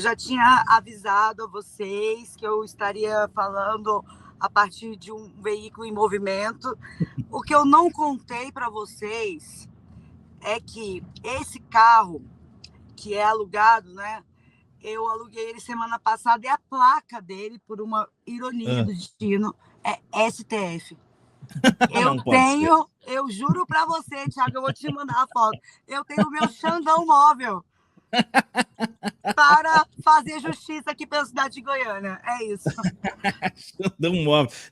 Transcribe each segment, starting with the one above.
Já tinha avisado a vocês que eu estaria falando a partir de um veículo em movimento. O que eu não contei para vocês é que esse carro, que é alugado, né? Eu aluguei ele semana passada e a placa dele, por uma ironia do destino, é STF. Eu juro para você, Thiago, eu vou te mandar a foto. Eu tenho o meu Xandão móvel para fazer justiça aqui pela cidade de Goiânia. É isso. Não,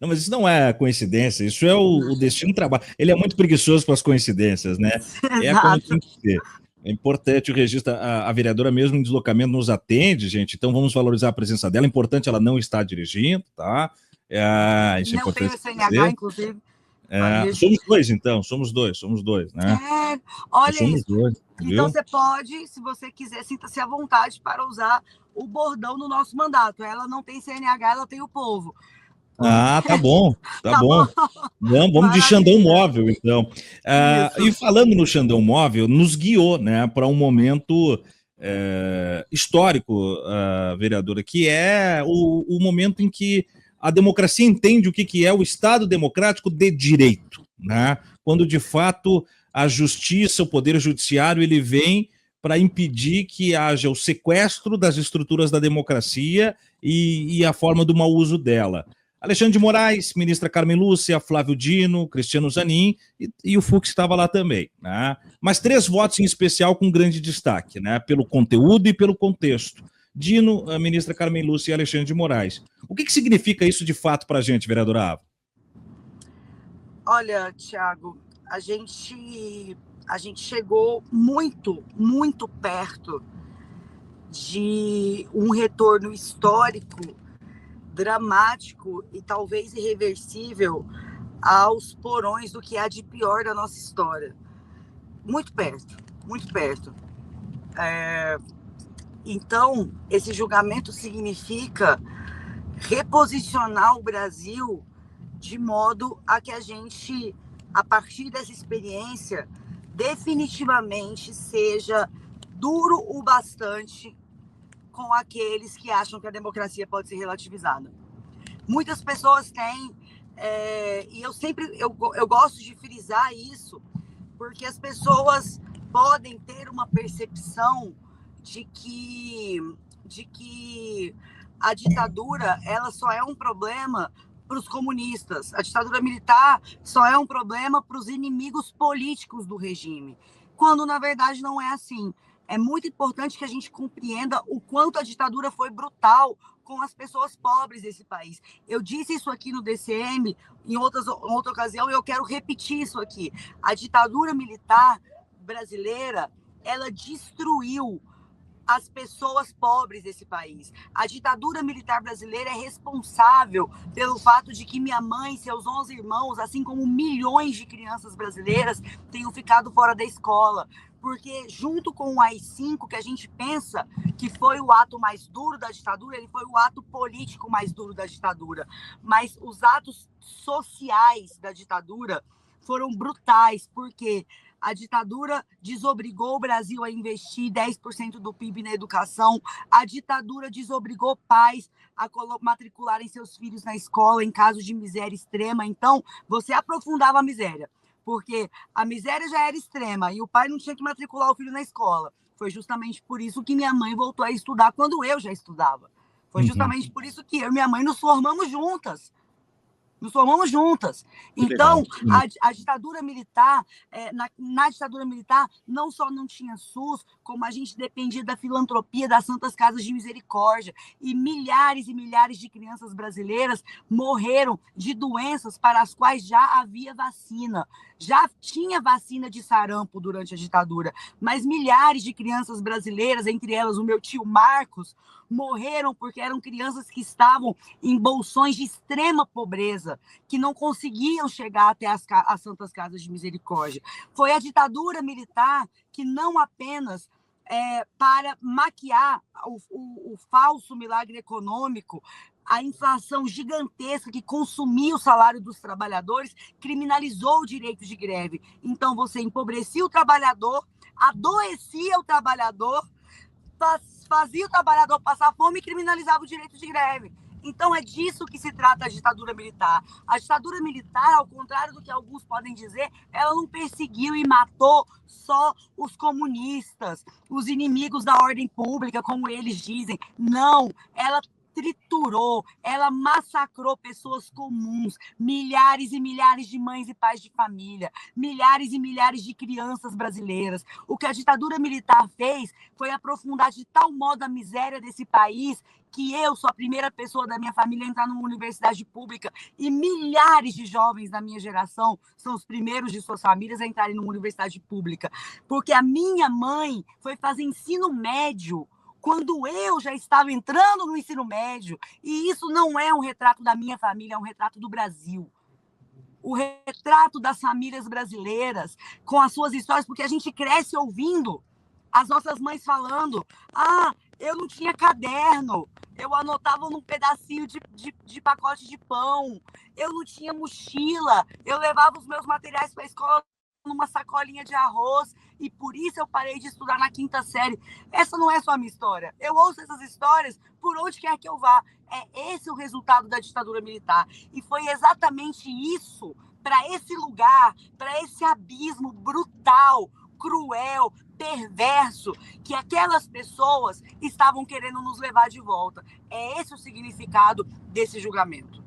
mas isso não é coincidência, isso é o destino do trabalho. Ele é muito preguiçoso com as coincidências, né? É como tem que ser. É importante o registro, a vereadora mesmo em deslocamento nos atende, gente, então vamos valorizar a presença dela. É importante ela não estar dirigindo, tá? Isso é não importante. Tenho CNH, inclusive. Somos dois, então, somos dois, né? Olha somos isso. Dois, então você pode, se você quiser, sinta-se à vontade para usar o bordão no nosso mandato. Ela não tem CNH, ela tem o povo. Tá bom, tá bom. Vamos de Xandão móvel, então. E falando no Xandão móvel, nos guiou, né, para um momento histórico, vereadora, que é o momento em que a democracia entende o que é o Estado democrático de direito, né? Quando, de fato, a justiça, o poder judiciário, ele vem para impedir que haja o sequestro das estruturas da democracia e a forma do mau uso dela. Alexandre de Moraes, ministra Carmen Lúcia, Flávio Dino, Cristiano Zanin e o Fux estava lá também, né? Mas 3 votos em especial com grande destaque, né? Pelo conteúdo e pelo contexto. Dino, a ministra Carmen Lúcia e Alexandre de Moraes. O que significa isso de fato para a gente, vereadora Ava? Olha, Thiago, a gente chegou muito, muito perto de um retorno histórico, dramático e talvez irreversível aos porões do que há de pior da nossa história. Muito perto, muito perto. Então, esse julgamento significa reposicionar o Brasil de modo a que a gente, a partir dessa experiência, definitivamente seja duro o bastante com aqueles que acham que a democracia pode ser relativizada. Muitas pessoas têm, e eu gosto de frisar isso, porque as pessoas podem ter uma percepção de que a ditadura ela só é um problema para os comunistas. A ditadura militar só é um problema para os inimigos políticos do regime, quando na verdade não é assim. É muito importante que a gente compreenda o quanto a ditadura foi brutal com as pessoas pobres desse país. Eu disse isso aqui no DCM em outra ocasião e eu quero repetir isso aqui. A ditadura militar brasileira, ela destruiu as pessoas pobres desse país. A ditadura militar brasileira é responsável pelo fato de que minha mãe e seus 11 irmãos, assim como milhões de crianças brasileiras, tenham ficado fora da escola. Porque junto com o AI-5, que a gente pensa que foi o ato mais duro da ditadura, ele foi o ato político mais duro da ditadura. Mas os atos sociais da ditadura foram brutais, porque a ditadura desobrigou o Brasil a investir 10% do PIB na educação. A ditadura desobrigou pais a matricularem seus filhos na escola em caso de miséria extrema. Então, você aprofundava a miséria, porque a miséria já era extrema e o pai não tinha que matricular o filho na escola. Foi justamente por isso que minha mãe voltou a estudar quando eu já estudava. Foi justamente por isso que eu e minha mãe nos formamos juntas. Então, a ditadura militar, na ditadura militar, não só não tinha SUS, como a gente dependia da filantropia das Santas Casas de Misericórdia. E milhares de crianças brasileiras morreram de doenças para as quais já havia vacina. Já tinha vacina de sarampo durante a ditadura, mas milhares de crianças brasileiras, entre elas o meu tio Marcos, morreram porque eram crianças que estavam em bolsões de extrema pobreza, que não conseguiam chegar até as Santas Casas de Misericórdia. Foi a ditadura militar que não apenas para maquiar o falso milagre econômico, a inflação gigantesca que consumia o salário dos trabalhadores, criminalizou o direito de greve. Então, você empobrecia o trabalhador, adoecia o trabalhor, fazia o trabalhador passar fome e criminalizava o direito de greve. Então é disso que se trata a ditadura militar. A ditadura militar, ao contrário do que alguns podem dizer, ela não perseguiu e matou só os comunistas, os inimigos da ordem pública, como eles dizem. Não, ela triturou, ela massacrou pessoas comuns, milhares e milhares de mães e pais de família, milhares e milhares de crianças brasileiras. O que a ditadura militar fez foi aprofundar de tal modo a miséria desse país que eu sou a primeira pessoa da minha família a entrar numa universidade pública e milhares de jovens da minha geração são os primeiros de suas famílias a entrarem numa universidade pública. Porque a minha mãe foi fazer ensino médio quando eu já estava entrando no ensino médio, e isso não é um retrato da minha família, é um retrato do Brasil. O retrato das famílias brasileiras, com as suas histórias, porque a gente cresce ouvindo as nossas mães falando: eu não tinha caderno, eu anotava num pedacinho de pacote de pão, eu não tinha mochila, eu levava os meus materiais para a escola numa sacolinha de arroz, e por isso eu parei de estudar na 5ª série. Essa não é só a minha história. Eu ouço essas histórias por onde quer que eu vá. É esse o resultado da ditadura militar. E foi exatamente isso, para esse lugar, para esse abismo brutal, cruel, perverso, que aquelas pessoas estavam querendo nos levar de volta. É esse o significado desse julgamento.